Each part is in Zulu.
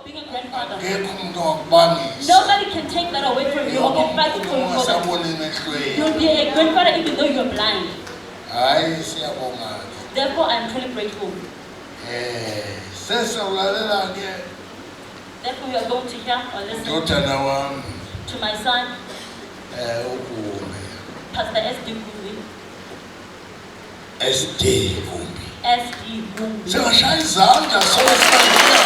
being a grandfather. Nobody Nobody can take that away from you or can fight for you for that. You'll be a grandfather even though you're blind. Therefore, I am truly grateful. Therefore, we are going to hear or listen to my son, Pastor S.D. Gumbi. SD Gumbi. S.D. Gumbi. Singashaya izandla sokufanele.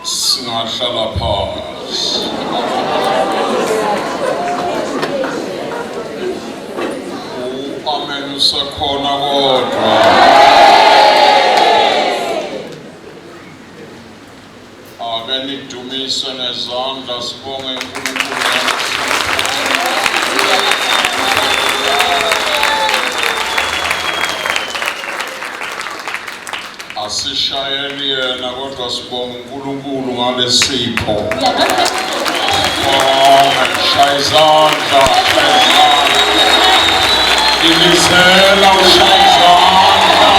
Singahlala phansi. Amen usekhona kodwa. Ake nidumise nezandla sibonge uNkulunkulu. Asishayeli yena kodwa sibonga uNkulunkulu ngalesipho. Shaya izandla. Ilizela ushaya izandla.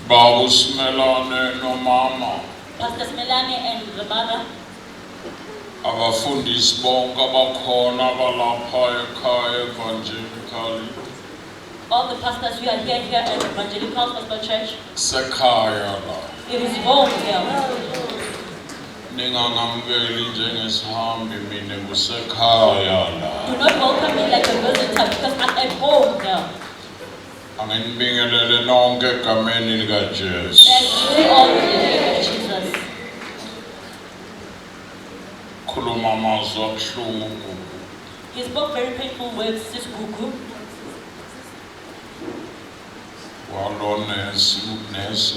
Babu Simelane nomama. Pastor Smelane and the mother. Abafundisi bonke abakhona balapha ekhaya evangelically. All the pastors who are here at Evangelical Gospel Church. Sekhaya la. It is home here. Ningangamukeli njengesihambi mina kusekhaya la. Do not welcome me like a visitor because I'm at home here. Anginibingelele nonke egameni likaJesu. And we all in the name of Jesus. Khuluma amazwi abuhlungu kubo. He spoke very painful words, Sis Gugu. Walonesi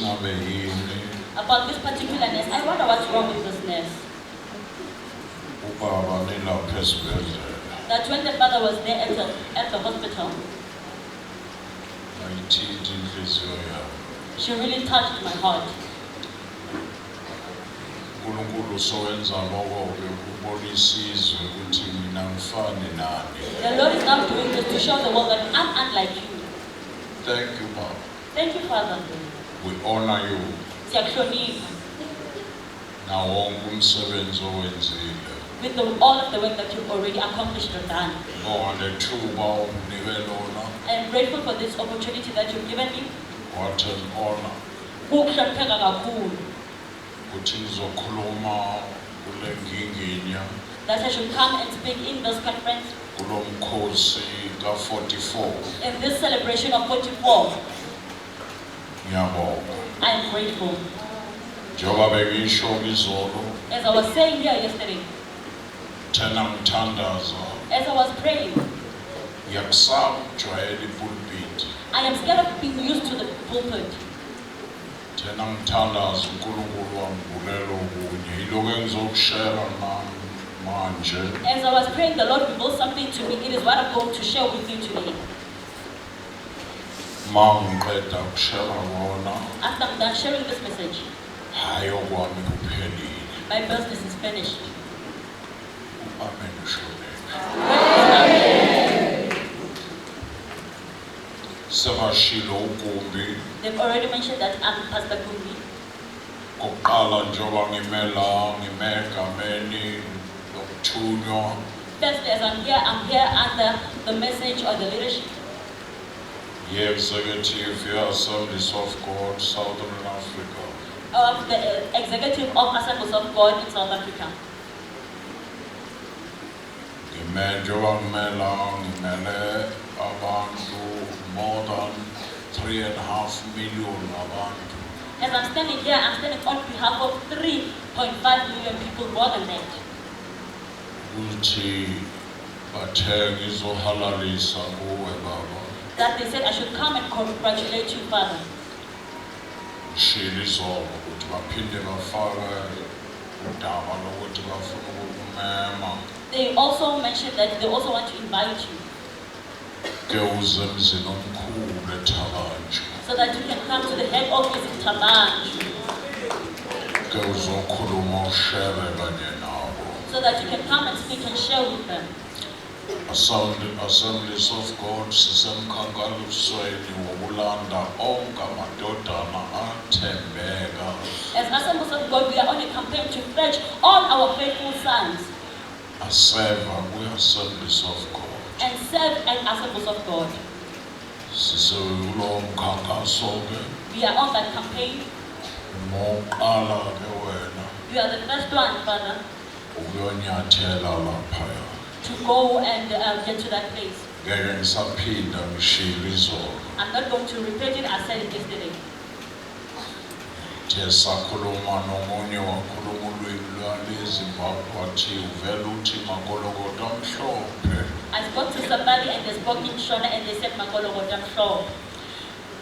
ngabe yini. About this particular nurse. I wonder what's wrong with this nurse. Ubaba nilapha esibhedlela. That when the father was there at the hospital, Ayithinta inhliziyo yami. she really touched my heart. uNkulunkulu sowenza lokho-ke ukubona isizwe ukuthi mina ngifani nani. The Lord is now doing this to show the world that I'm unlike you. Thank you, Baba. Thank you, Father. We honor you. Siyakuhlonipha Nawo wonke umsebenzi owenzile. with all of the work that you've already accomplished and done. Ngibonga lethuba unginike lona. I am grateful for this opportunity that you've given me. What an honor. Ukuhlonipheka kakhulu. Ukuthi ngizokhuluma kule nginginya That I should come and speak in this conference kulo mkhosi ka-44. in this celebration of 44. Ngiyabonga. I am grateful. Njengoba bengisho izolo, As I was saying here yesterday, thena ngithandaza, as I was praying, ngiyakusaba ukujwayela ipulpit. I am scared of being used to the pulpit. Thena ngithandaza uNkulunkulu wangivulela okunye. Yilokho engizokushare nami manje. As I was praying, the Lord revealed something to me. It is what I'm going to share with you today. Mangiqeda ukushare wona, After I'm done sharing this message, hayi okwami kuphelile. my business is finished. Amen ushonele. Sebashilo uGumbi. They've already mentioned that I'm Pastor Gumbi. Kokuqala njengoba ngime egameni lokuthunywa. Firstly, as I'm here under the message or the leadership Executive Assemblies of God, Southern Africa. of the executive of Assemblies of God in South Africa. Ngimele abantu more than 3.5 million abantu. As I'm standing here, I'm standing on behalf of 3.5 million people, more than that. That they said I should come and congratulate you, Father. They also mentioned that they also want to invite you so that you can come to the head office in Tabanj, so that you can come and speak and share with them. Assemblies of God, sisemkhankalusweni wokulanda onke amadodana athembeka. As Assemblies of God, we are on a campaign to fetch all our faithful sons Aseva kwi-Assemblies of God. and serve as Assemblies of God. Sisekulo mkhankaso ke. We are on that campaign. Moqala ke wena. You are the first one, Father, Ukuyonyathela laphaya. to go and get to that place. Ngeke ngisaphinda ngishilo izolo. I'm not going to repeat it. I said it yesterday. Sakhuluma nomunye wakhuluma ulwimi lwaleZimbabwe wathi uvela uthi makolokodo amhlophe. I spoke to somebody and they spoke in Shona and they said Makolokodo Mhlophe.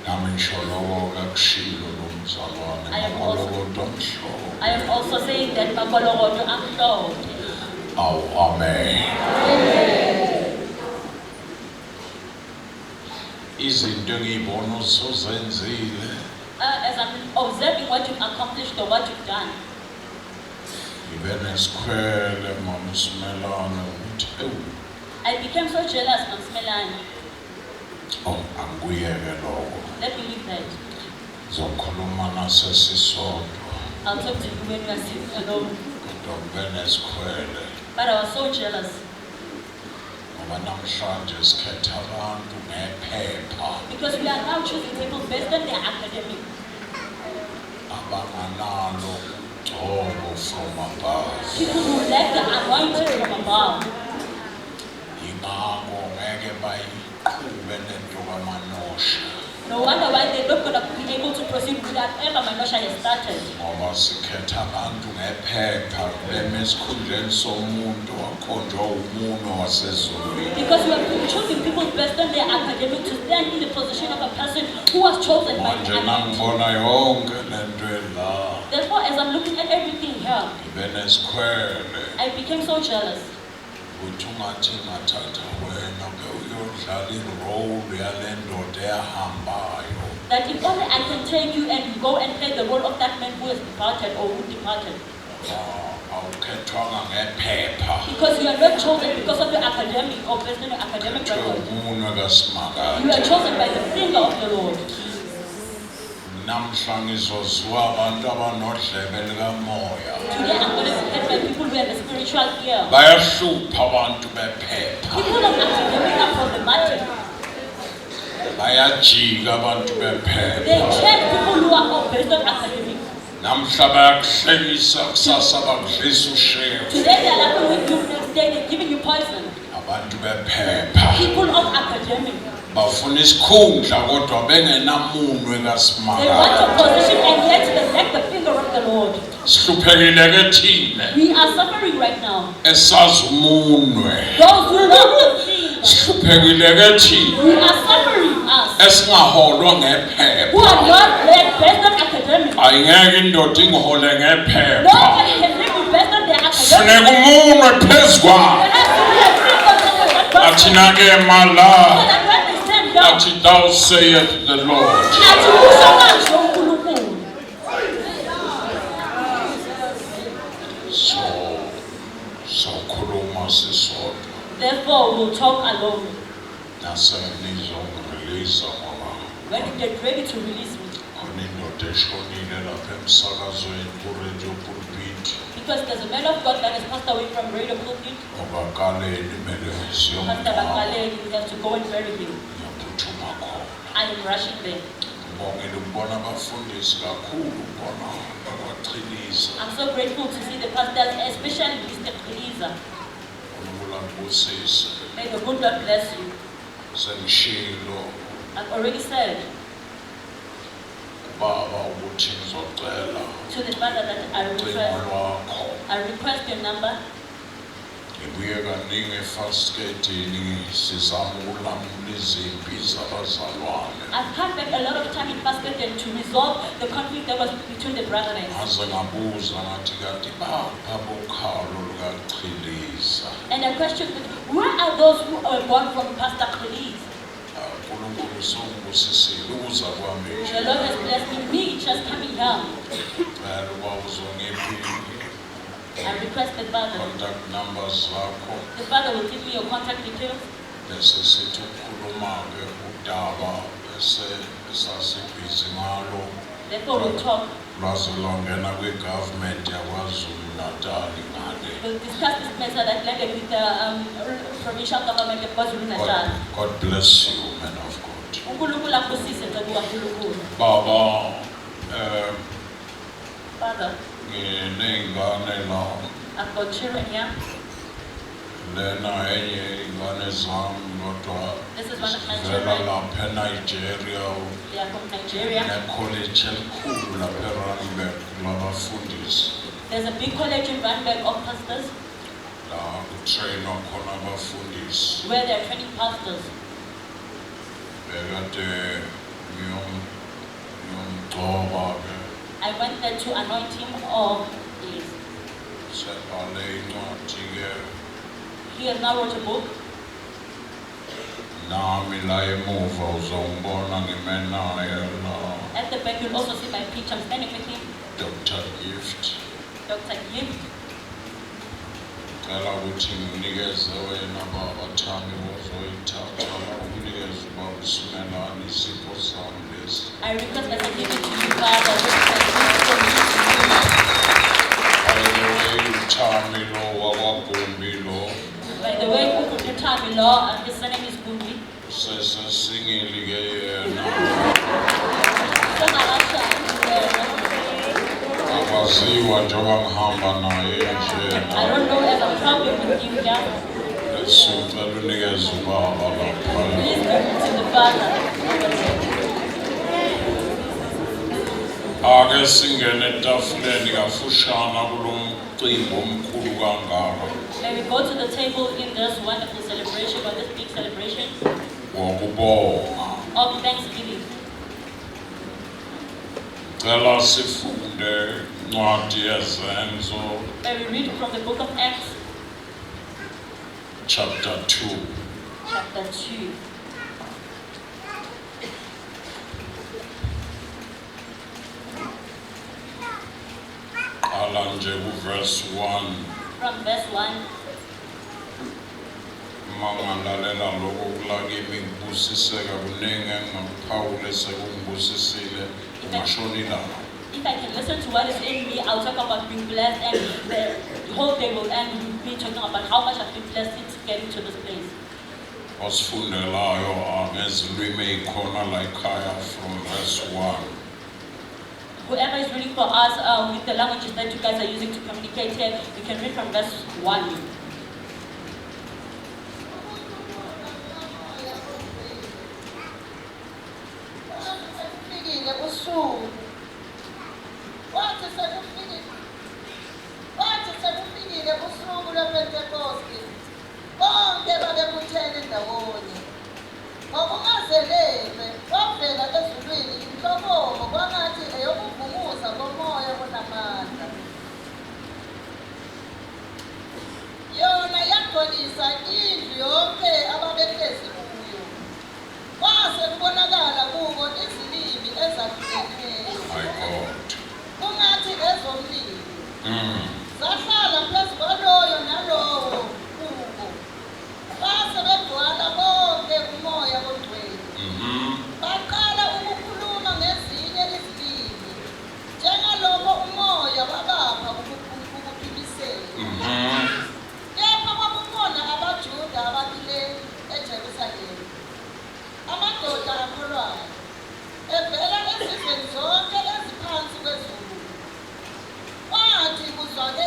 Nami ngisho lokho kakushilo lo mzalwane makolokodo amhlophe. I am also saying that Makolokodo Mhlophe. Aw, amen. Izinto engiyibona usuzenzile. As I'm observing what you've accomplished or what you've done, Ngibe nesikhwele mama Simelane ukuthi ewu. I became so jealous, Mama Smelane. Oh, angikuyeke lokho. Let me leave that. Zokhuluma nasesisodwa. I'll talk to you when you are sitting alone. Kodwa ngibe nesikhwele. But I was so jealous Ngoba namhlanje sikhetha abantu ngephepha. because we are now choosing people based on their academic, Abanganalo ugcobo from above. people who lack the anointing from above. Ingakho ngeke bayiqhube lento kaManosha. No wonder why they're not going to be able to proceed with whatever Manosha has started. Ngoba sikhetha abantu ngephepha beme esikhundleni somuntu wakhonjwa umuno wasezulwini. Because we are choosing people based on their academic to stand in the position of a person who was chosen by Manje the nangibona yonke lento la. Therefore, as I'm looking at everything here, Ngibe nesikhwele. I became so jealous Uthi ungathi ngathatha wena ke uyodlala irole yale ndoda ehambayo. that if only I can take you and you go and play the role of that man who has departed or who departed. Awukhethwanga ngephepha. Because you are not chosen because of your academic or based on your academic Ukhethwe record. umunwe kaSimakade. You are chosen by the finger of the Lord. Namhla ngizozwa abantu abanodlebe likamoya. Today I'm going to be led by people who have a spiritual ear. Bayahlupha abantu bephepha. People of academic are problematic. Bayajika abantu They bephepha. check people who are all based on academic. Namhla bayakuhlekisa kusasa bakudlisa ushevu. Today they are laughing with you, next day they're giving you poison. Abantu bephepha. People of academic. Bafuna isikhundla kodwa bengenamunwe They want a kaSimakade. position and yet they lack the finger of the Lord. Sihluphekile ke thina We are suffering right now. esazi umunwe. Those who love the finger. Sihluphekile ke thina We are suffering us. esingaholwa Who ngephepha. are not led based on academic. Ayingeke indoda ingihole No ngephepha. one can live based on their academic. Funeka umunwe phezu There kwawo. has to be a finger on that person. Athina ke So mala. that when they stand down, Athi thou sayeth the Lord. athi kusho manje uNkulunkulu. Sokhuluma sisodwa. Therefore, we'll talk alone. Nasenizongireleasa ngoba When you get ready to release me. khona indoda eshonile lapha emsakazweni kuRadio Pulpit. Because there's a man of God that has passed away from Radio Pulpit. Ngoba kaleni mele Pastor siyomngcwaba. Bakaleni, we have to go and bury him. Ngiyaphuthuma khona. I am rushing there. Ngibongile ukubona abafundisi kakhulu ukubona babachilisa. I'm so grateful to see the pastors, especially Mr. Khiliza. uNkulunkulu ambusise. May the good Lord bless you. Sengishilo I've already said, To the father that I request your number. I've come back a lot of time in Pastor to resolve the conflict that was between the brethren. And I questioned, where are those who are born from Pastor Khalees? The Lord has blessed me just coming here. I request the Father. Contact numbers. The Father will give me your contact details. Therefore we'll talk. We'll discuss this matter that led with the provincial government of KwaZulu-Natal. God bless you, man of God. Baba, Father, I've got children here. This is one of my children. They are from Nigeria. There's a big college in Randburg of pastors where they are training pastors. I went there to anoint him of his. He has now wrote a book. At the back you'll also see my picture. I'm standing with him. Dr. Gift. Dr. Gift. I request that I give it to you, Father. By the way, who could you tell me, Lord, and his name is Gumbi? I don't know if I'm talking with you here. Please give it to the Father. May we go to the table in this wonderful celebration, or this big celebration of Thanksgiving. May we read from the book of Acts, chapter 2. Chapter 2. Verse 1. From verse 1. If I can listen to what is in me, I'll talk about being blessed, and the whole day will end with me talking about how much I've been blessed since getting to this place. From verse 1. Whoever is reading for us with the languages that you guys are using to communicate here, you can read from verse 1. Zonke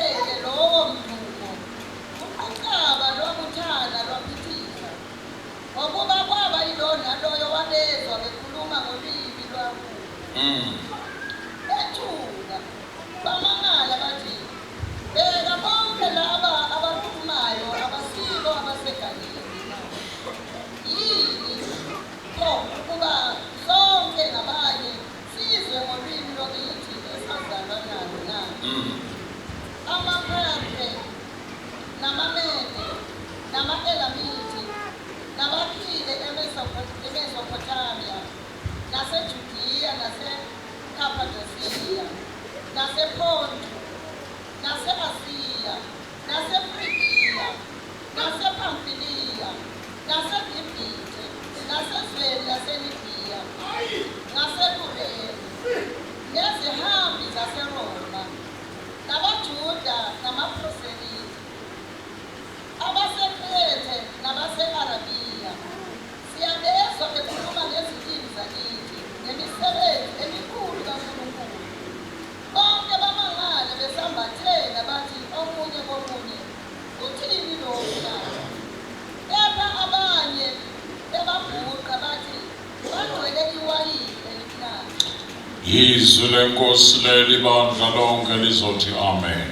Izwi lenkosi lelibandla lonke lizothi amen.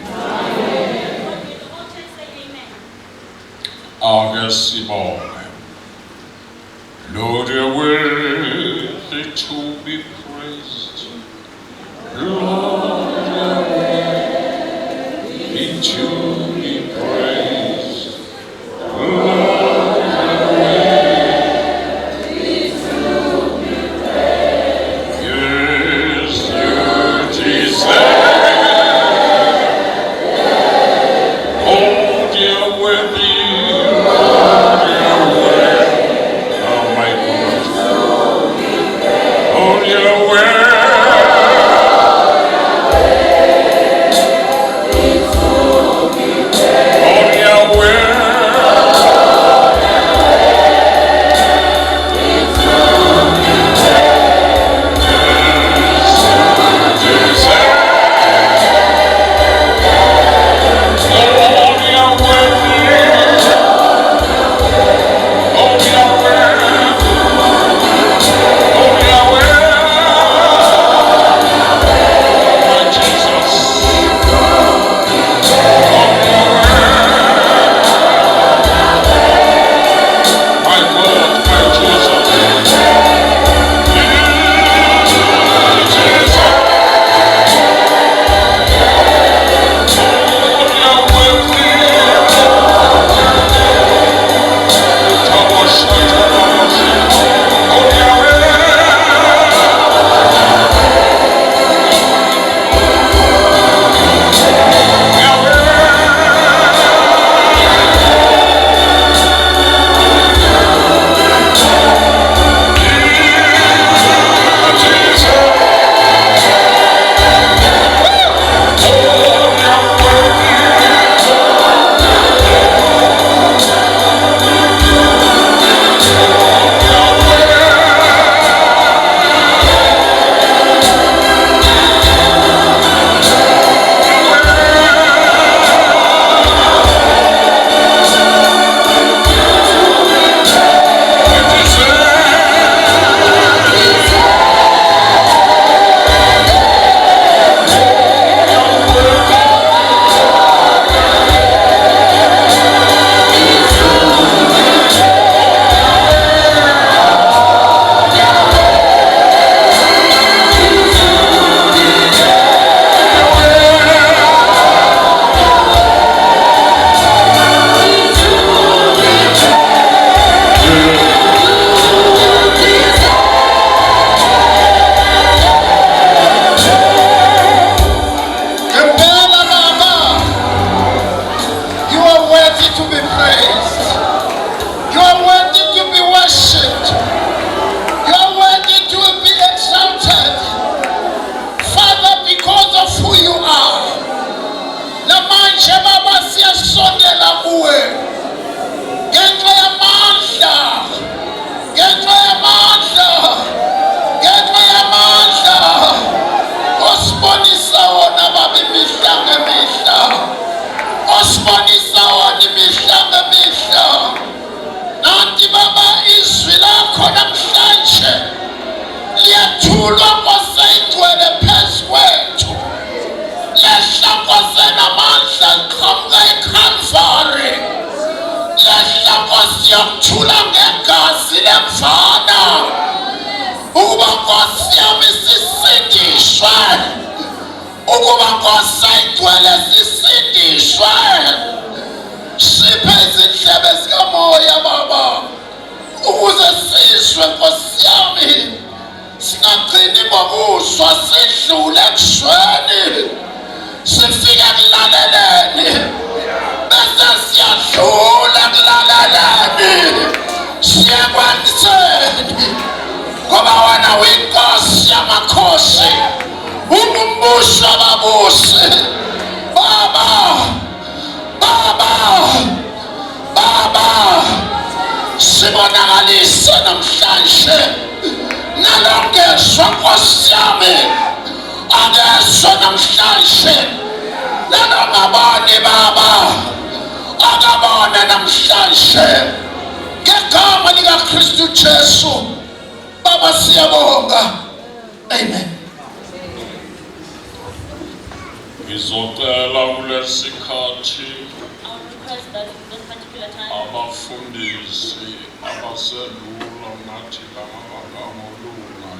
Ake sibonge. Lord, you're worthy to be praised. Lord, you're worthy to be praised. Lord, you're worthy to be praised. Yes, you deserve. Lord, you're worthy. Kristu Jesu. Baba siyabonga. Amen. Ngizocela kulesikhathi I would request that in this particular time, abafundisi abaselula ngathi lamagama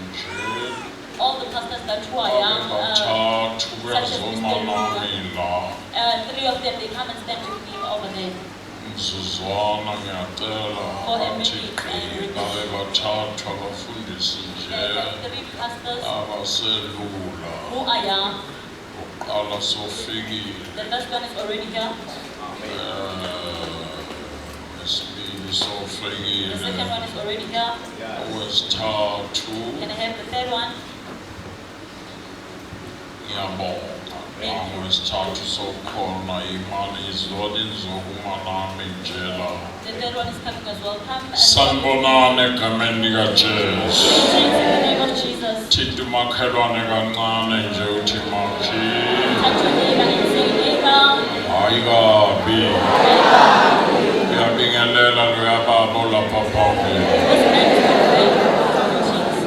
nje all the pastors that who are young, bathathu such as Mr. kwezomalami la 3 of them, they come and stand with me over there. mzuzwana ngiyacela For a athi minute, babe bathathu abafundisi nje There are 3 pastors abaselula who are young. uqala sofikile The first one is already here. esibili The sofikile second one is already here. owesithathu Can I have the third one? ngiyabonga owesithathu sokhona imali izodi zokumalami nje la The third one is coming as well. Come and sanibonani egameni likajesu in the name of Jesus. thinta umakhelwane kancane nje uthi makhi Touch your neighbor and say, neighbor, hayi kabi uyabingelela loyababo lapha phambili this man is praying. Jesus.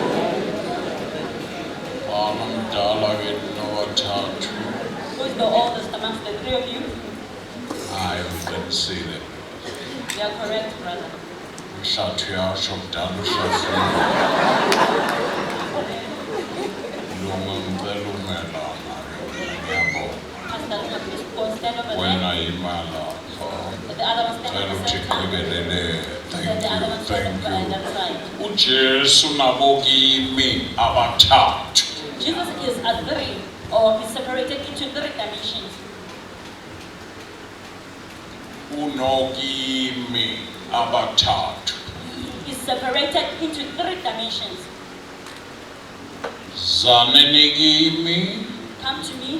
bana mdala keni nobathathu Who is the oldest amongst the 3 of you? hayi didn't see them You are correct, brother. mhlathu yasho kudala uhlafuna lunga ngicela umelana ngiyabonga Pastor, please go stand over there. wena imala But the other one stand cela on the uthi same time. qikelele But the other one stand thank on you the other side. ujesu nabo kimi abathathu Jesus is a 3, or is separated into 3 dimensions. unokimi abathathu He is separated into 3 dimensions. zaneni kimi Come to me,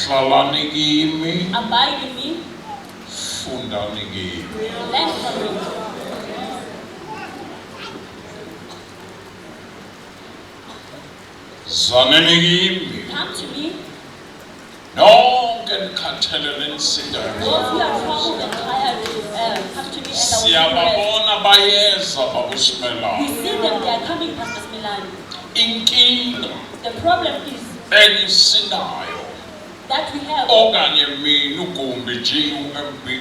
hlalani kimi abide in me, fundani kimi learn from me. zaneni kimi Come to me, nonke nikhathalele nisindayo those who are troubled and tired, come to me and I will give you rest. siyababona bayeza We babusimelana see them, they are coming, Pastor Smilani. inkinga The problem is engisinayo that we have, okanye mina ugumbi GUMBI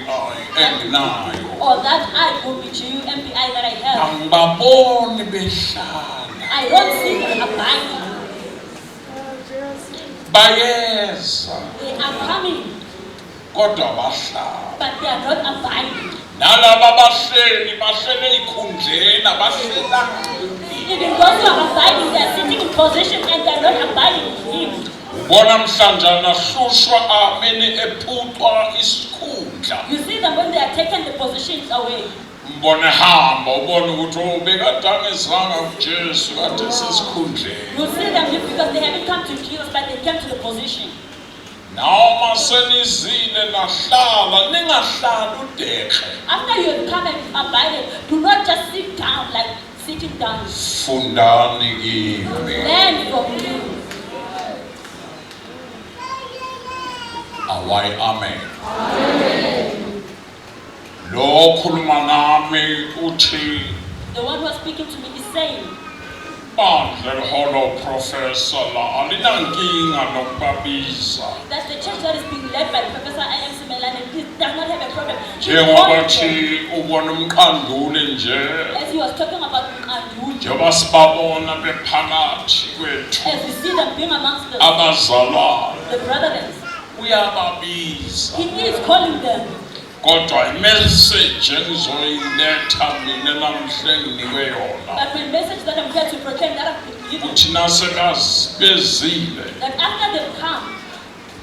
enginayo or that I will be GUMBI that I have. angibaboni behlala I don't see them abiding. bayeza They are coming, kodwa bahlala but they are not abiding. nalaba bahleli bahlele ey'khundleni abahlela Even those who are abiding, they are sitting in position and they are not abiding in Him. ubona mhlanjana ahlushwa amene ephucwa isikhundla You see them when they are taking the positions away. mbone hamba ubone ukuthi ubekade angezanga kujesu kade sesikhundleni You see them because they haven't come to Jesus, but they came to the position. noma senizile nahlala ningahlali udekhe After you have come and abided, do not just sit down like sitting down. fundani kimi Learn from me. awayi amen lo khuluma nami uthi The one who is speaking to me is saying bandla liholo professor la alinankinga nokubabiza that the church that is being led by Professor I.M. Simelane does not have a problem. njengobathi ubona umqandule nje As he was talking about Mqandu, njengoba sibabona bephakathi kwethu as we see them being amongst the abazalwane the brethren, uyababiza he is calling them. kodwa imessage engizoyiletha mina namhle enginikwe yona But my message that I'm here to proclaim that I've been given, uthi nasebezile that after they've come,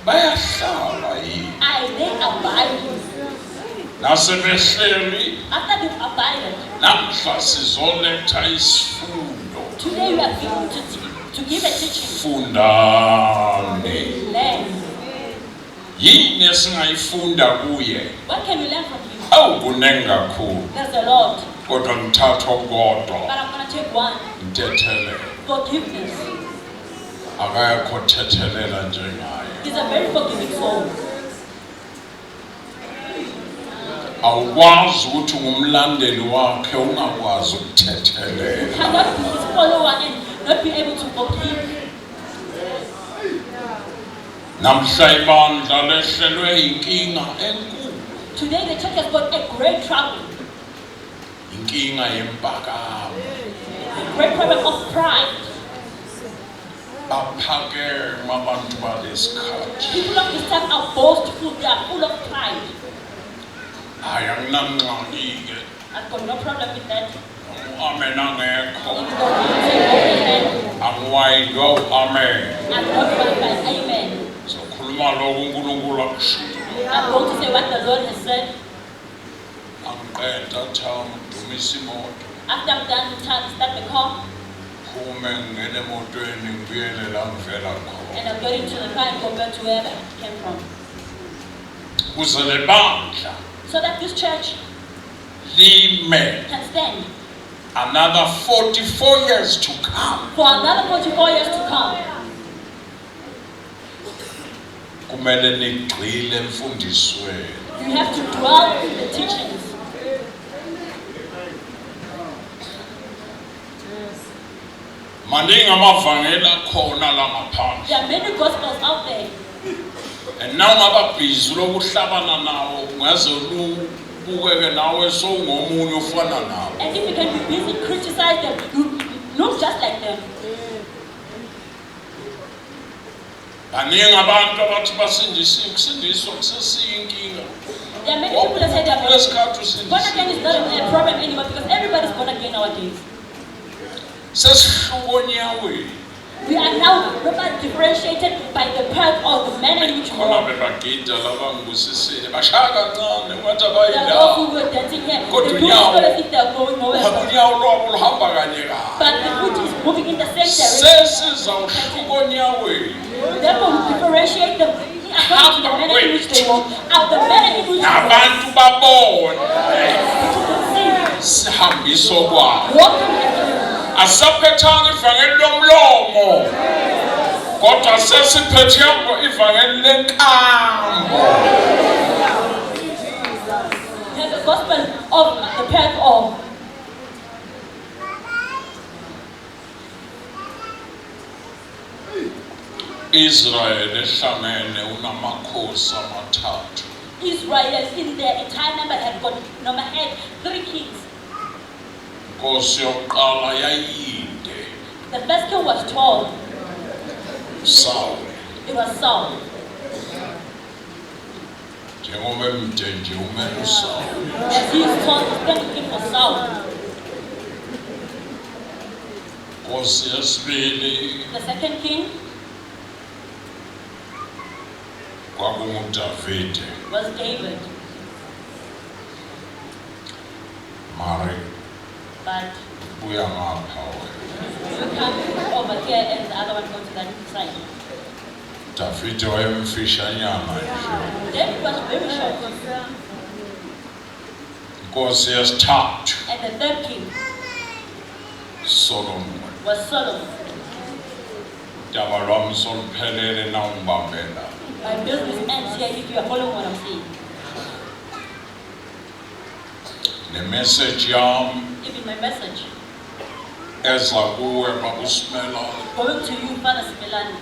bayahlala yini I they abide. nasebehleli After they've abided, namhla sizoletha isifundo today we are given to give a teaching. fundani Learn. yini esingayifunda kuye What can we learn from him? awukunengi kakhulu There's a lot, kodwa ngithatha but kodwa I'm going to take one. ngithethelele Forgiveness. akayakho thethelela njengaye He's a very forgiving soul. awukwazi ukuthi ungumlandeli wakhe ungakwazi ukuthethelela Cannot be his follower and not be able to forgive. Namhla ibandla lehlelwe inkinga enkulu. Today the church has got a great trouble, Inkinga yempakamo. a great problem of pride. Baphakeme abantu balesikhathi. People of this time are boastful, they are full of pride. Hayi anginangxaki-ke. I've got no problem with that. Amen angekho. If you don't say amen, Angiwayindwa u-amen. I'm not going by amen. Sokhuluma lokhu uNkulunkulu akushilo. I'm going to say what the Lord has said. Angiqeda thama udumisa imoto. After I'm done with time, start the car, Phume ngene emotweni ngibuyele la ngivela khona. and I'm getting to the car and go back to where I came from. Kuze le bandla So that this church lime can stand another 44 years to come. for another 44 years to come. Kumele nigxile emfundisweni. You have to dwell in the teachings. Maningi amavangeli akhona la ngaphandle. There are many gospels out there. And now ngaba busy lokuhlabana nawo ngaze ubukeke nawe sowungomunye ofana nawo. And if you can be busy criticize them, you look just like them. Baningi abantu abathi basindiswa kusesiyinkinga. There are many people that say they are born Lesikhathi born again. usindisiwe. Is not a problem anymore because everybody's born again nowadays. Sesihluko onyaweni. We are now not differentiated by the path or the manner in which we Khona walk. bebagida labangibusisile bashaya kancane ngathi There are abayila. those who were dancing here. The doing so as if they are going nowhere. Unyawo lwabo luhamba kanye kanye. But the foot is moving in the same direction. Sesizawuhluka onyaweni. Therefore, we differentiate them according to the manner in which they walk, and the manner in which they walk. Nabantu babone People can see, sihambiso kwabo. walking with Asaphethanga ivangeli lomlomo kodwa sesiphethe ivangeli lenkambo. you have the gospel of the path of. Israel ehlangene unamakhosi amathathu. Israel in their entire number had had 3 kings. Inkosi yokuqala yayinde The first king was tall. Saul. It was Saul. Njengoba emde nje umele uSaul. As he is tall, the second king was Saul. Inkosi yesibili The second king kwakunguDavide. was David. Mari But buya ngapha wena. you come over here and the other one goes to that side. Davide wayemfishanyana nje. David was very short. Inkosi yesithathu And the third king Solomon. was Solomon. Daba lwami soluphelele na ungibambela. My business ends here if you are following what I'm saying. Ne message yami Even my message eza kuwe babusimela going to you, Father Simelani.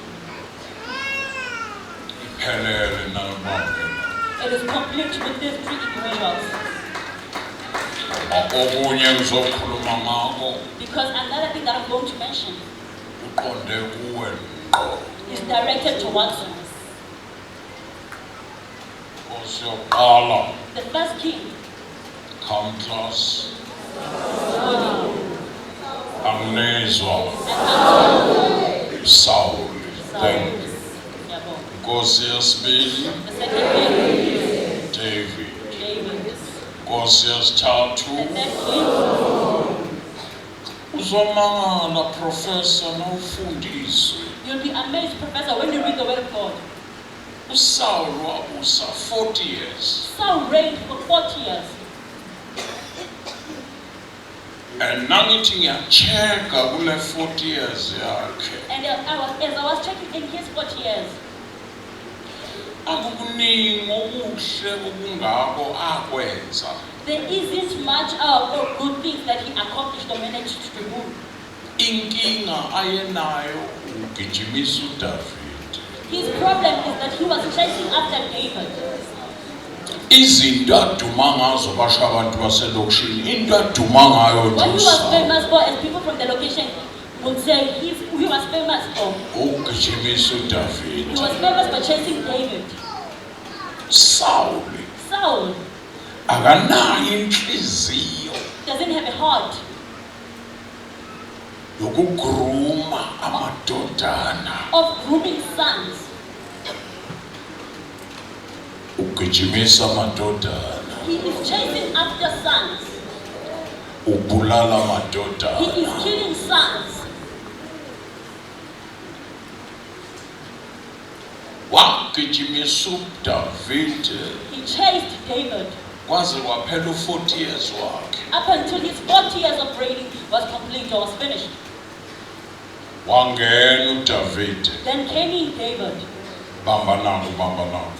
iphelele na ungibambela. It is complete with these 3 individuals. Okunye ngizokhuluma ngako Because another thing that I'm going to mention uqonde kuwe ngqo. is directed towards you. Inkosi yokuqala The first king, come class anginezwa Saul. Thank you. Yabo. Inkosi yesibili The second king, David. David. Inkosi yesithathu The third king, uzomangala professor nawufundiswe. you'll be amazed, Professor, when you read the Word of God. uSaul wabusa 40 years. Saul reigned for 40 years. And nangithi ngiyacheka kule 40 years yakhe. And as I was checking in his 40 years, Akukuningi okuhle okungako akwenza. there isn't much of good things that he accomplished or managed to do. Inkinga ayenayo ugijimisa uDavid. His problem is that he was chasing after David. Izinto aduma ngazo basho abantu baselokishini into aduma ngayo What he was nje famous for, as people from the location would say, he was famous for. ugijimisa He uDavid was famous for chasing David. Saul Saul akanayo inhliziyo doesn't have a heart yokugruma amadodana of grooming sons. ugijimisa amadodana He is chasing after sons. ubulala He amadodana is killing sons. wagijimisa uDavid He chased David kwaze kwaphela u40 years wakhe up until his 40 years of reigning was complete or was finished. wangena uDavid Then came in David. bamba naku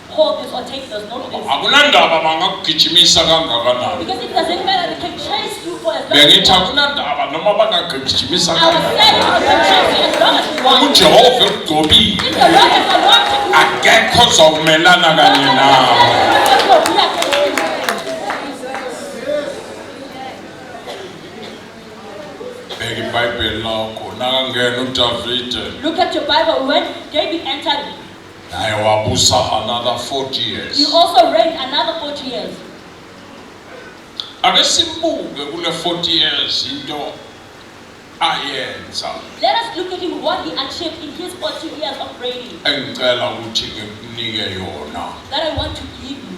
Hold this or take this, note this. akunandaba bangakugijimisa kangakanani Because it doesn't matter, they can chase you for as long as bengithi you want. akunandaba noma bangagijimisa I was saying kangakanani you can chase you as long as you want. uJehova ekugcobile If the Lord has anointed you, akekho ozokumelana kanye nawe beka iBhayibheli lakho nakangena uDavid look at your Bible. When David entered, naye wabusa another 40 years he also reigned another 40 years. ake simbuke kule 40 years into ayenza Let us look at him, what he achieved in his 40 years of reigning engicela ukuthi ngikunike yona that I want to give you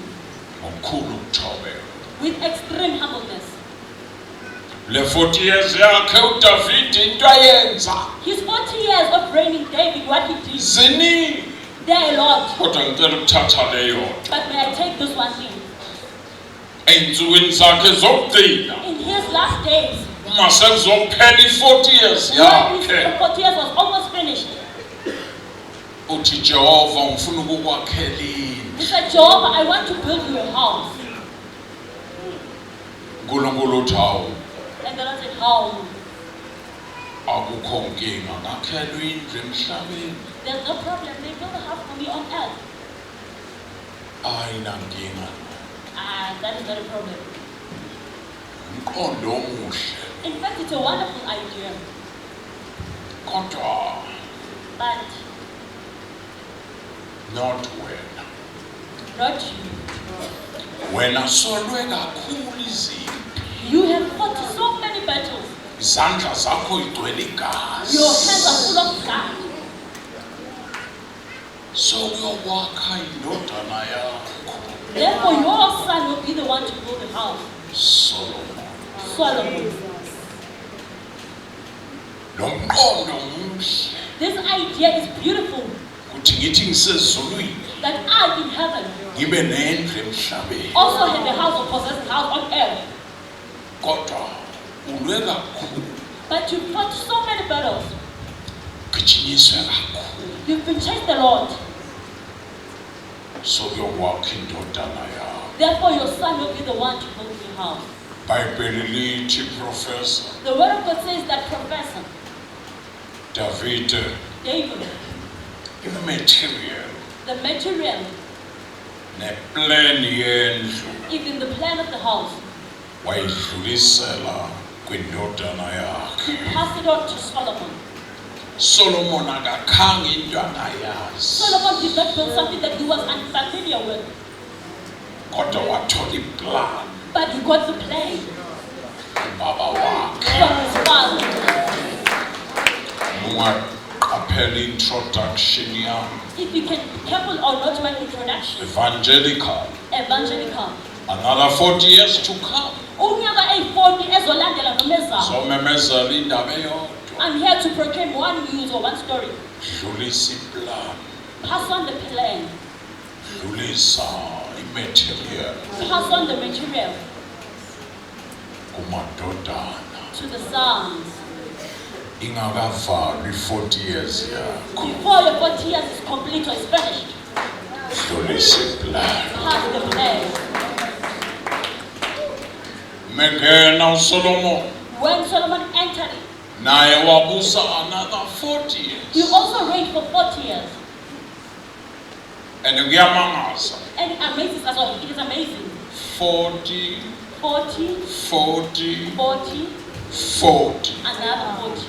ngokukhulu ukuthobeka with extreme humbleness. le 40 years yakhe uDavid into ayenza His 40 years of reigning, David, what he did, ziningi there are a lot. kodwa ngicela ukuthatha leyo But may I take this one thing? ey'nsukwini zakhe zokugcina In his last days, uma sekuzophela i-40 years when the yakhe 40 years was almost finished, uthi Jehova ngifuna ukukwakhela he said, Jehovah, I want to build you a house. uNkulunkulu uthi hawu And the Lord said, how? akukho nkinga ngakhelwa indlu emhlabeni There's no problem. They build a house for me on earth. ayinankinga That is not a problem. umqondo omuhle In fact, it's a wonderful idea. kodwa But not wena not you. wena solwe kakhulu izimo You have fought so many battles. izandla zakho igcwele igazi Your hands are full of blood. sokuyokwakha indodana yakho Therefore, your son will be the one to build the house. Solomon Solomon. lo mqondo muhle This idea is beautiful. kuthi ngithi ngisezulwini That I in heaven ngibe nendlu emhlabeni also have a house or possess a house on earth. kodwa ulwe kakhulu But you fought so many battles. gijinyiswe kakhulu You've been chased a lot. sokuyokwakha indodana yakho Therefore, your son will be the one to build your house. iBhayibheli lithi professor The word of God says that Professor David David, imaterial the material, neplan yendlu even the plan of the house, wayidlulisela kwindodana he yakhe passed it on to Solomon. Solomon akakhange into angayazi Solomon did not build something that he was unfamiliar with, kodwa wathola iplan but he got the plan ubaba wakhe from his father. ungaqaphela introduction yami If you can be careful or not to my introduction, evangelical evangelical. another 40 years to come Unyaka eyi-40 ezolandela noma ezayo. somemezela indaba eyodwa I'm here to proclaim one news or one story. dlulisa iplan Pass on the plan. dlulisa imaterial Pass on the material kumadodana to the sons. ingakavalwa i-40 years yakho Before your 40 years is complete or is finished, dlulisa iplan pass the plan. mengena uSolomon When Solomon entered it, naye wabusa another 40 he years also reigned for 40 years. and kuyamangaza. And it amazes us all. It is amazing. 40, 40, 40, 40, 40. another 40.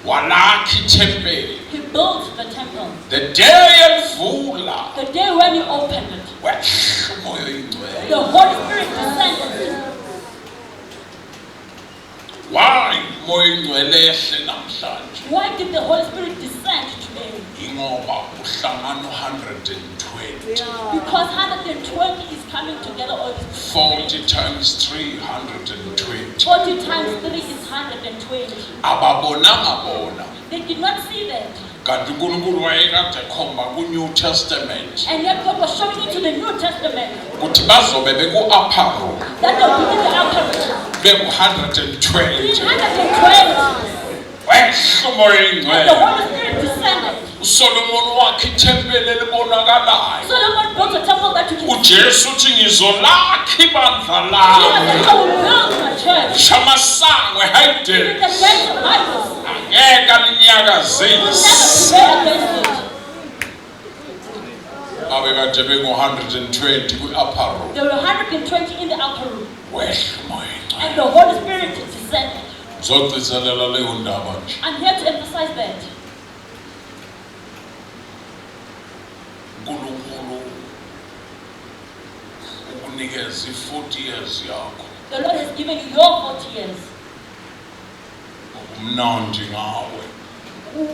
Walakha ithempeli. He built the temple. The day elivula The day when he opened it, wehla umoya oyingcwele. the Holy Spirit descended. Why umoya oyingcwele ehle namhlanje? Why did the Holy Spirit descend today? Ingoba uhlangana 120. Because 120 is coming together all this. 40 times 320. 40 times 3 is 120. Ababonanga bona. They did not see that. Kanti uNkulunkulu wayekade ekhomba ku-New Testament And yet God was showing it to the New Testament ukuthi bazobe beku-upper room that they will be in the upper room. beku-120. 120. Wehla umoya And the oyingcwele. Holy Spirit descended. uSolomon wakhe ithempeli elibonakalayo. Solomon built a temple that you can see. uJesu uthi ngizolakha ibandla Jesus lami. said, I will build my church. Shamasangwe In hayide. the gates of idols. Angeke Will alinyakazise. never prevail against it. Babekade bengu-120 kwi-upper room. There were 120 in the upper room. Wehla umoya oyingcwele. And the Holy Spirit descended. Ngizogcizelela leyo ndaba nje. I'm here to emphasize that. uNkulunkulu ukunikeza i-40 years yakho. The Lord has given you your 40 years. Umnandi ngawe.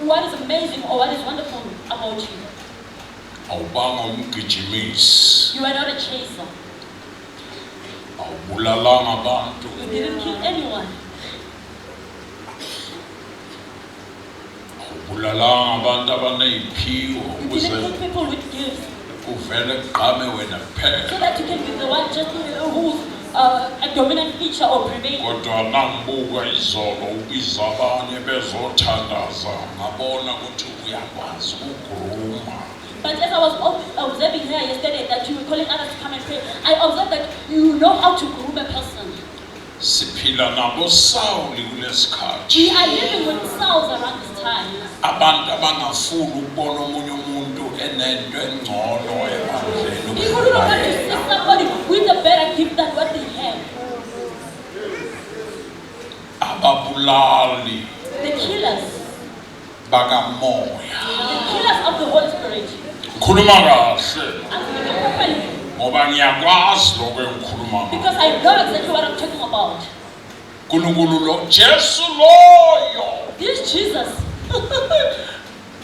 What is amazing or what is wonderful about you? Awubanga umgijimisi. You are not a chaser. Awubulalanga abantu. You didn't kill anyone. Awubulalanga abantu abaneziphiwo You ukuze didn't kill people with gifts. uvele kuqhame wena So kuphela. that you can be the one just who's a dominant feature or prevailing. Kodwa nangibuka izolo ubiza abanye bezothandaza ngabona ukuthi uyakwazi ukugruma. But as I was observing here yesterday that you were calling others to come and pray, I observed that you know how to groom a person. Siphila nabo Sawuli kulesikhathi. We are living with Sauls around this time. Abantu abangafuni ukubona omunye umuntu enento engcono ebandleni. People who don't want to see somebody with a better gift than what they have. Ababulali The killers. bakamoya. The killers of the Holy Spirit. Ngikhuluma kahle I'm speaking properly ngoba ngiyakwazi lokho engikhuluma because ngakho. I know exactly what I'm talking about. uNkulunkulu lo Jesu loyo. This Jesus,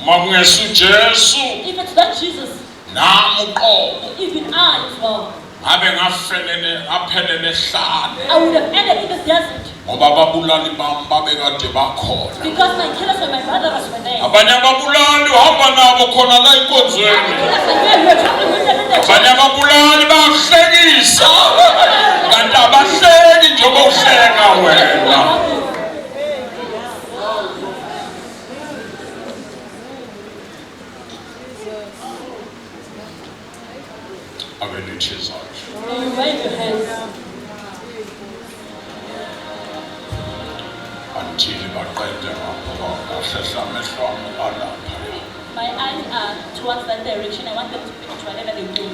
Makungesu Jesu if it's not Jesus, nami uqobo even I as well, ngabe ngaphelele hlane I would have ended in the desert ngoba ababulali bami babekade bakhona. because my killers and my brothers were there. Abanye ababulali uhamba nabo khona la enkonzweni. Killers are there, you're traveling with them in the Abanye church. ababulali bayakuhlekisa kanti abahleki njengoba uhleka wena. Ake lithi izandla. You wave your hands Until baqede ngapho bahlehla amehlo ami alapha. my eyes are towards that direction. I want them to finish whatever they do.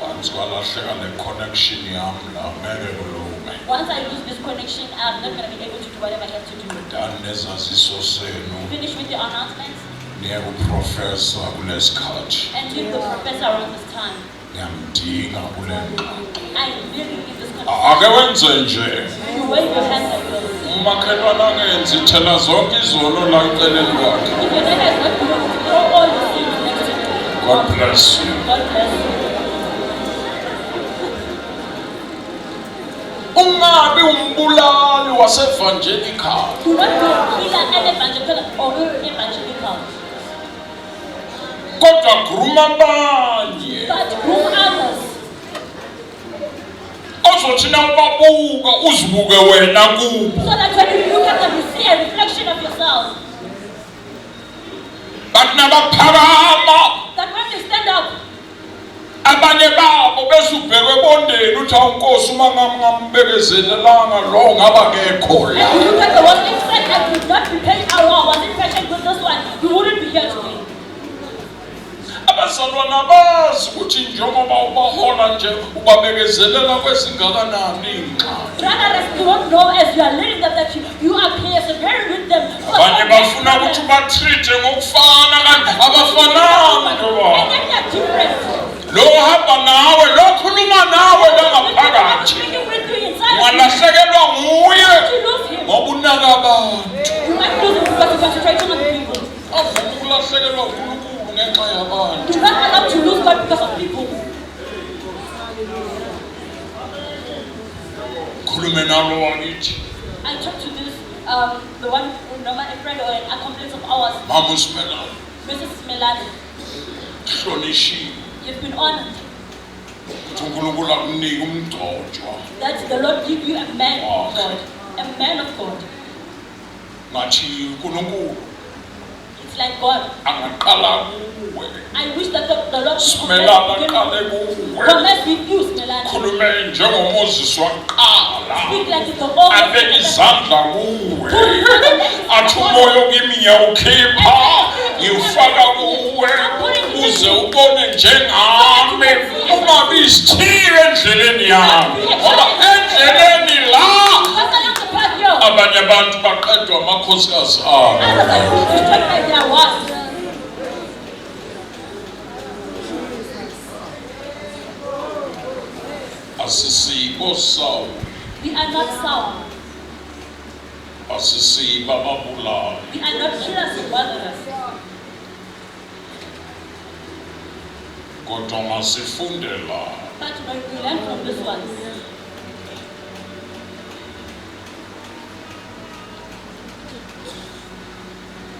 Once kwalahleka ne-connection yami la ngeke kulume. Once I lose this connection, I'm not going to be able to do whatever I have to do. Dani nezaziso senu Finish with the announcements niye kuprofesa kulesikhathi. and leave the professor around this time. Ngiyamdinga kule ngxoxo. I really need this connection. Ake wenze nje. You wave your hands like this. Umakhelwane angenzi thela zonke izono la eceleni kwakhe. If your neighbor is not doing it, throw all your things next to you. God bless you. God bless you. Ungabi umbulali wasevangelical. Do not be a killer and evangelical or evangelical, Kodwa gruma abanye. but groom others. Ozothi na ubabuka uzibuke wena kubo. So that when you look at them, you see a reflection of yourself. Bathi nabaphakama That when you stand up, abanye babo besubhekwe ebondeni uthi awunkosi uma ngambekezelelanga lo ngaba kekho and la. you look at the one inside and did not be paying our wasn't patient with this one, you wouldn't be here today. abazalwana bazi ukuthi njengoba ubahola nje ubabekezelela kwezingakanani ingxaki. Brothers, you don't know as you are leading them that you are persevering with them. Abanye bafuna ukuthi ubatreat ngokufana kanti abafanani And njengoba. then they are different. Lo hamba nawe, lo khuluma nawe langaphakathi. Speaking with you inside. Walahlekelwa nguye You lose him. ngoba unaka abantu. You might lose him because you're concentrating on people. Avuma ukulahlekelwa uNkulunkulu ngenxa yabantu. Do not allow to lose God because of people. Khulume nalo wakithi. I talked to this, the one, a friend or an accomplice of ours, Mama uSimelane, Mrs. Melani. hlonishile. You've been honored Ukuthi uNkulunkulu akunika umgcojwa. that the Lord give you a man of God. A man of God. Ngathi uNkulunkulu It's like God. angaqala kuwe. I wish that the Lord would Simelane aqale kuwe. commence with you, Melani. Khulume njengoMoses waqala. Speak like the old. Abeke izandla kuwe. Athi umoya kimi ngiyawukhipha ngiwufaka kuwe uze ubone njengami ungabi isithiyo endleleni yami ngoba endleleni la abanye abantu baqedwa amakhosikazi abo. Asisibo sawo, We are not sour. asisibo ababulali. We are not killers of others. Kodwa masifundela But when we learn from this one,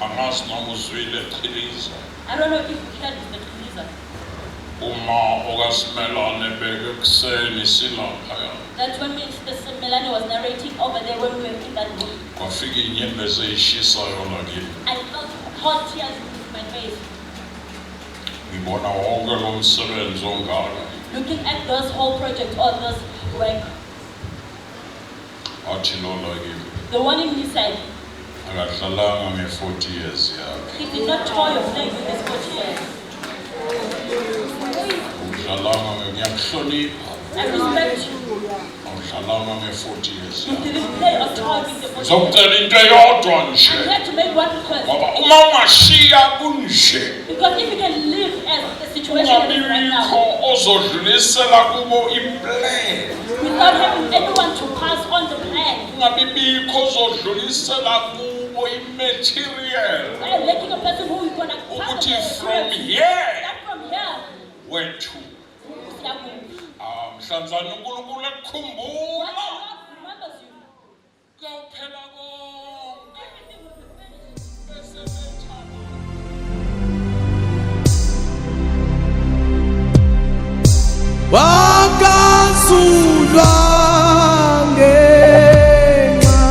angazi noma uzwile qhiliza I don't know if you heard the reason uma okaSimelane beke kuseni silaphaya that when Mr. Melani was narrating over there when we were in that book, kwafika inyembezi eyishisayo lakini I felt hot tears in my face, ngibona wonke lo msebenzi ongaka looking at those whole project or those work. athi lo lakini The one in his side, akadlalanga nge-40 years yakhe he did not toy or play with his 40 years. udlalanga ngiyakuhlonipha I respect you. awudlalanga nge-40 years You yakhe didn't play or toy with the 40 years. ngizokutshela into eyodwa nje I'm here to make one request. ngoba uma ungashiya kunje Because if you can live as the situation is right now, ungabibikho ozodlulisela kubo iplan without having anyone to pass on the plan, ungabibikho ozodlulisela kubo imaterial lacking a person who is going to pass ukuthi the from plan. here Start from here. wethu Siyakuba. mhlanzane uNkulunkulu What ekukhumbula the Lord remembers you. kuyawuphela konke Everything will be finished. bese bethaba wakazulwa ngenxa